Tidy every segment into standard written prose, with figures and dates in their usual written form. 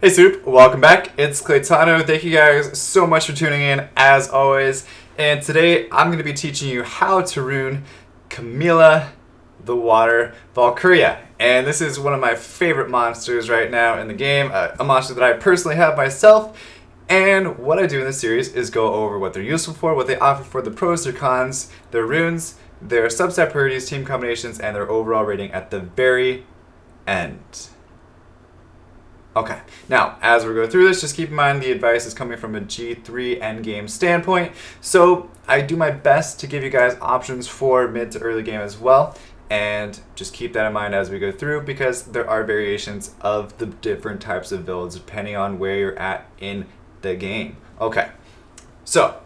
Hey Soup, welcome back. It's Claytano. Thank you guys so much for tuning in as always. And today I'm going to be teaching you how to rune Camilla the Water Valkyrja. And this is one of my favorite monsters right now in the game, a monster that I personally have myself. And what I do in this series is go over what they're useful for, what they offer for the pros, their cons, their runes, their subset priorities, team combinations, and their overall rating at the very end. Okay, now as we go through this, just keep in mind the advice is coming from a G3 endgame standpoint. So I do my best to give you guys options for mid to early game as well. And just keep that in mind as we go through because there are variations of the different types of builds depending on where you're at in the game. Okay, so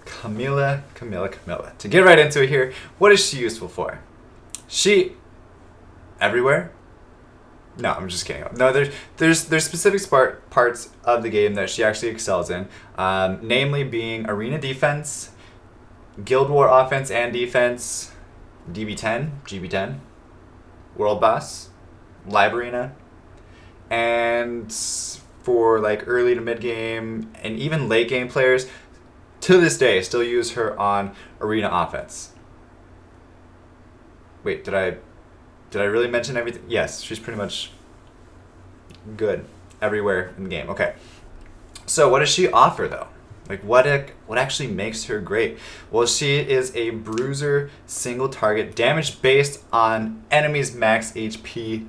Camilla. To get right into it here, what is she useful for? She, everywhere? No, I'm just kidding. No, there's specific parts of the game that she actually excels in, namely being arena defense, guild war offense and defense, DB10, GB10, world boss, live arena, and for like early to mid game and even late game players, to this day still use her on arena offense. Wait, did I really mention everything? Yes, she's pretty much good everywhere in the game. Okay. So what does she offer though? Like what actually makes her great? Well, she is a bruiser single target damage based on enemy's max HP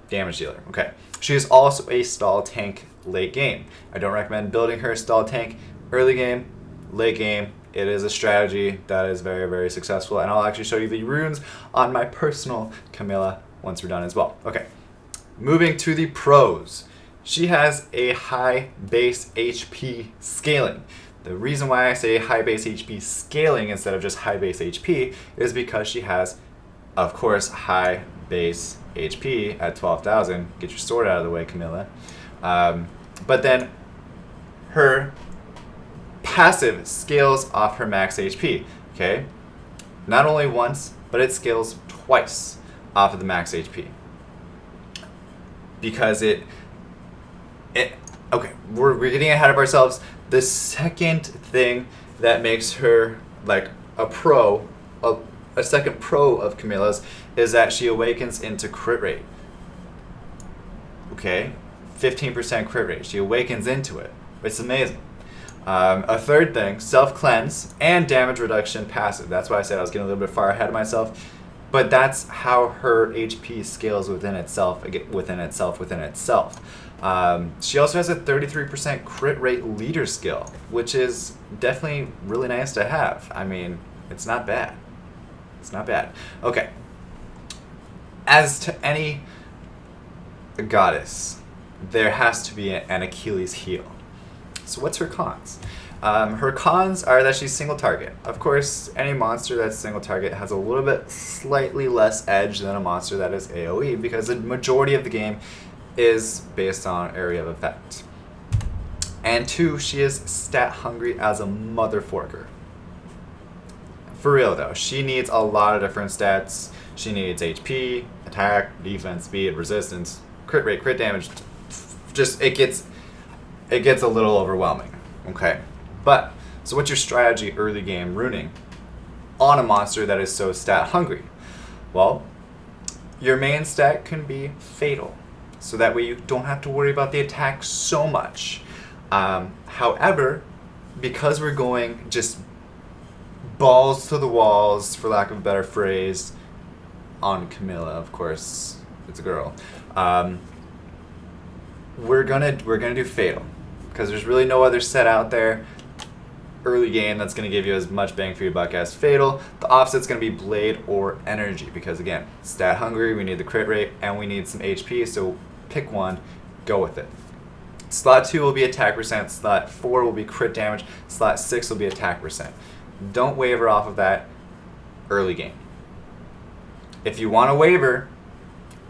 damage dealer. Okay. She is also a stall tank late game. I don't recommend building her stall tank early game, late game. It is a strategy that is very, very successful, and I'll actually show you the runes on my personal Camilla once we're done as well. Okay, moving to the pros. She has a high base HP scaling. The reason why I say high base HP scaling instead of just high base HP is because she has, of course, high base HP at 12,000. Get your sword out of the way, Camilla. But then her passive scales off her max HP, okay? Not only once, but it scales twice off of the max HP. Because okay, we're getting ahead of ourselves. The second thing that makes her like a pro, a second pro of Camilla's is that she awakens into crit rate. Okay? 15% crit rate. She awakens into it. It's amazing. A third thing, self-cleanse and damage reduction passive. That's why I said I was getting a little bit far ahead of myself. But that's how her HP scales within itself. She also has a 33% crit rate leader skill, which is definitely really nice to have. I mean, it's not bad. It's not bad. Okay. As to any goddess, there has to be an Achilles heel. So what's her cons? Her cons are that she's single target. Of course, any monster that's single target has a little bit slightly less edge than a monster that is AoE because the majority of the game is based on area of effect. And two, she is stat hungry as a mother forker. For real though, she needs a lot of different stats. She needs HP, attack, defense, speed, resistance, crit rate, crit damage. Just it gets a little overwhelming, okay? But, so what's your strategy early game runing on a monster that is so stat hungry? Well, your main stat can be fatal, so that way you don't have to worry about the attack so much. However, because we're going just balls to the walls, for lack of a better phrase, on Camilla, of course, it's a girl, we're gonna do fatal. Because there's really no other set out there early game that's going to give you as much bang for your buck as fatal. The offset's going to be blade or energy because again, stat hungry, we need the crit rate and we need some HP, so pick one, go with it. Slot 2 will be attack percent, slot 4 will be crit damage, slot 6 will be attack percent. Don't waver off of that early game. If you want to waver,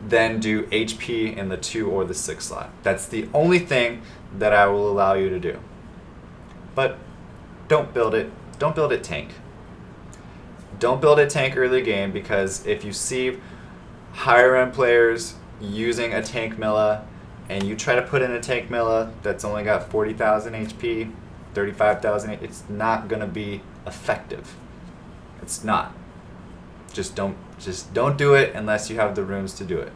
then do HP in the 2 or the 6 slot. That's the only thing that I will allow you to do. But don't build it tank. Don't build it tank early game because if you see higher end players using a tank Milla and you try to put in a tank Milla that's only got 40,000 HP, 35,000, it's not going to be effective. It's not. Just don't do it unless you have the runes to do it.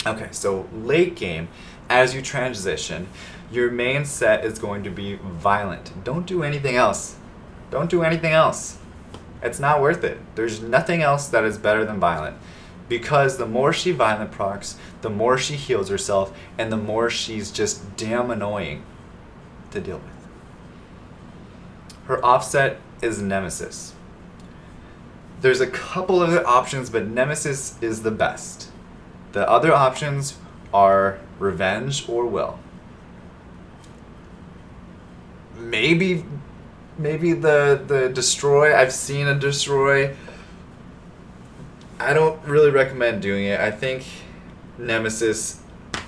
Okay, so late game, as you transition, your main set is going to be violent. Don't do anything else. Don't do anything else. It's not worth it. There's nothing else that is better than violent. Because the more she violent procs, the more she heals herself, and the more she's just damn annoying to deal with. Her offset is Nemesis. There's a couple other options, but Nemesis is the best. The other options are Revenge or Will. Maybe the Destroy. I've seen a Destroy. I don't really recommend doing it. I think Nemesis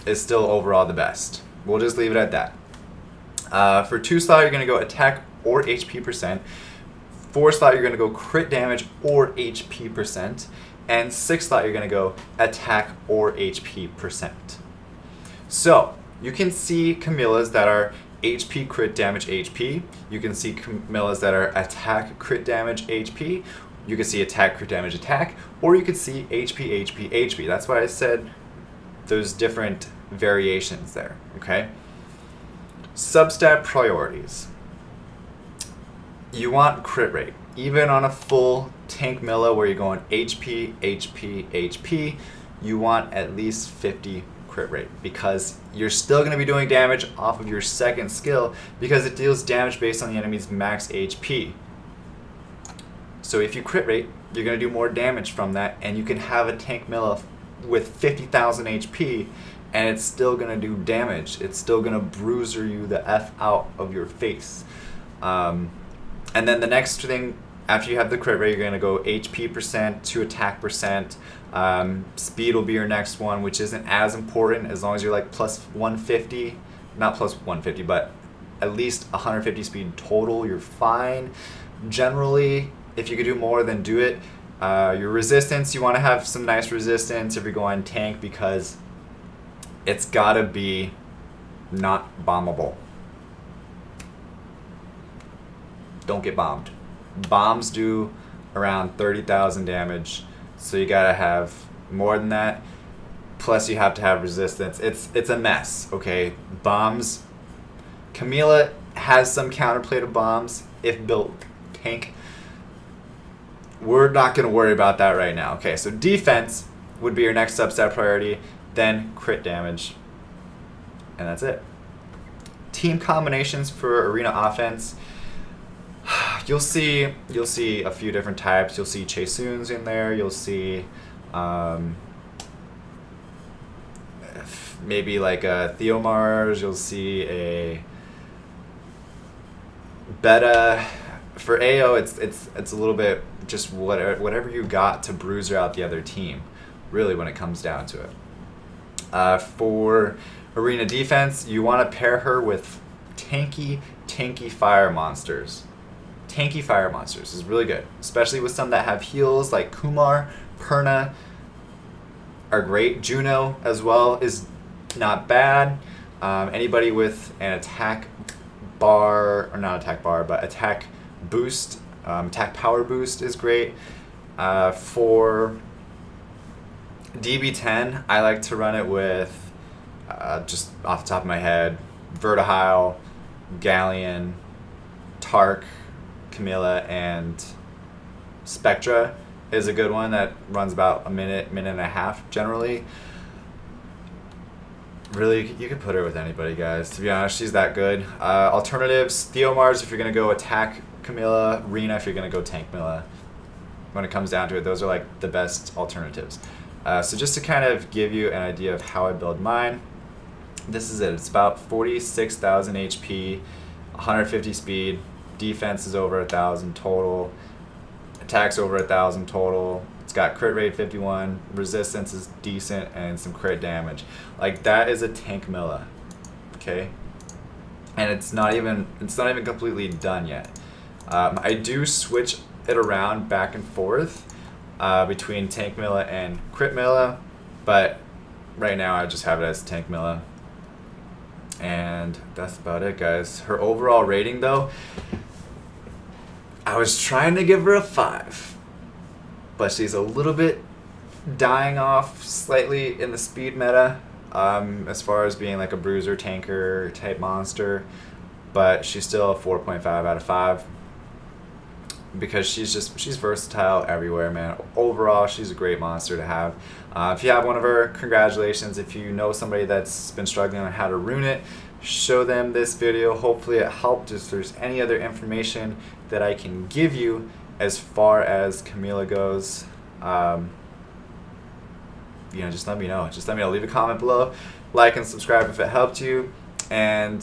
is still overall the best. We'll just leave it at that. For 2 slot, you're going to go attack or HP percent. 4 slot, you're going to go crit damage or HP percent. And 6 slot, you're going to go attack or HP percent. So, you can see Camillas that are HP, crit damage, HP. You can see Camillas that are attack, crit damage, HP. You can see attack, crit damage, attack. Or you could see HP, HP, HP. That's why I said those different variations there, okay? Substat priorities. You want crit rate. Even on a full tank Milla where you're going HP, HP, HP, you want at least 50 crit rate because you're still going to be doing damage off of your second skill because it deals damage based on the enemy's max HP. So if you crit rate, you're going to do more damage from that, and you can have a tank Milla with 50,000 HP and it's still going to do damage. It's still going to bruiser you the F out of your face. And then the next thing, after you have the crit rate, you're going to go HP percent to attack percent. Speed will be your next one, which isn't as important as long as you're like plus 150. Not plus 150, but at least 150 speed total. You're fine. Generally, if you could do more, then do it. Your resistance, you want to have some nice resistance if you're going tank because it's got to be not bombable. Don't get bombed. Bombs do around 30,000 damage, so you gotta have more than that. Plus, you have to have resistance. It's a mess. Okay, bombs. Camilla has some counterplay to bombs if built tank. We're not gonna worry about that right now. Okay, so defense would be your next substat priority. Then crit damage, and that's it. Team combinations for arena offense. You'll see a few different types. You'll see Chaesuns in there. You'll see maybe like a Theomars. You'll see a Beta. For AO, it's a little bit just whatever you got to bruiser out the other team, really, when it comes down to it. For arena defense, you want to pair her with tanky fire monsters. Tanky fire monsters is really good, especially with some that have heals like Kumar, Perna are great. Juno as well is not bad. Anybody with an attack bar, or not attack bar, but attack boost, attack power boost is great. For DB10, I like to run it with, just off the top of my head, Vertihile, Galleon, Tark, Camilla, and Spectra is a good one that runs about a minute and a half generally. Really, you could put her with anybody, guys. To be honest, she's that good. Alternatives, Theomars if you're going to go attack Camilla, Rune if you're going to go tank Milla. When it comes down to it, those are like the best alternatives. So just to kind of give you an idea of how I build mine, this is it. It's about 46,000 HP, 150 speed, defense is over 1,000 total, attacks over 1,000 total. It's got crit rate 51, resistance is decent, and some crit damage. Like, that is a tank Milla, okay? And it's not even completely done yet. I do switch it around back and forth between tank Milla and crit Milla, but right now I just have it as Tank Camilla. And that's about it, guys. Her overall rating, though, I was trying to give her a 5, but she's a little bit dying off slightly in the speed meta, as far as being like a bruiser tanker type monster, but she's still a 4.5 out of 5 because she's versatile everywhere, man. Overall, she's a great monster to have. If you have one of her, congratulations. If you know somebody that's been struggling on how to rune it, show them this video. Hopefully it helped. If there's any other information that I can give you as far as Camilla goes, just let me know. Leave a comment below, like and subscribe if it helped you. And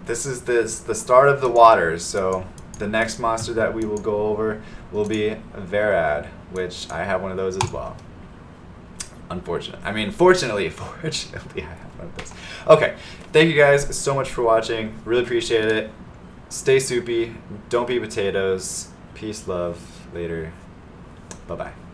this is the start of the waters, so the next monster that we will go over will be Verad, which I have one of those as well. Fortunately, I have one of those. Okay, thank you guys so much for watching. Really appreciate it. Stay soupy. Don't be potatoes. Peace, love. Later. Bye-bye.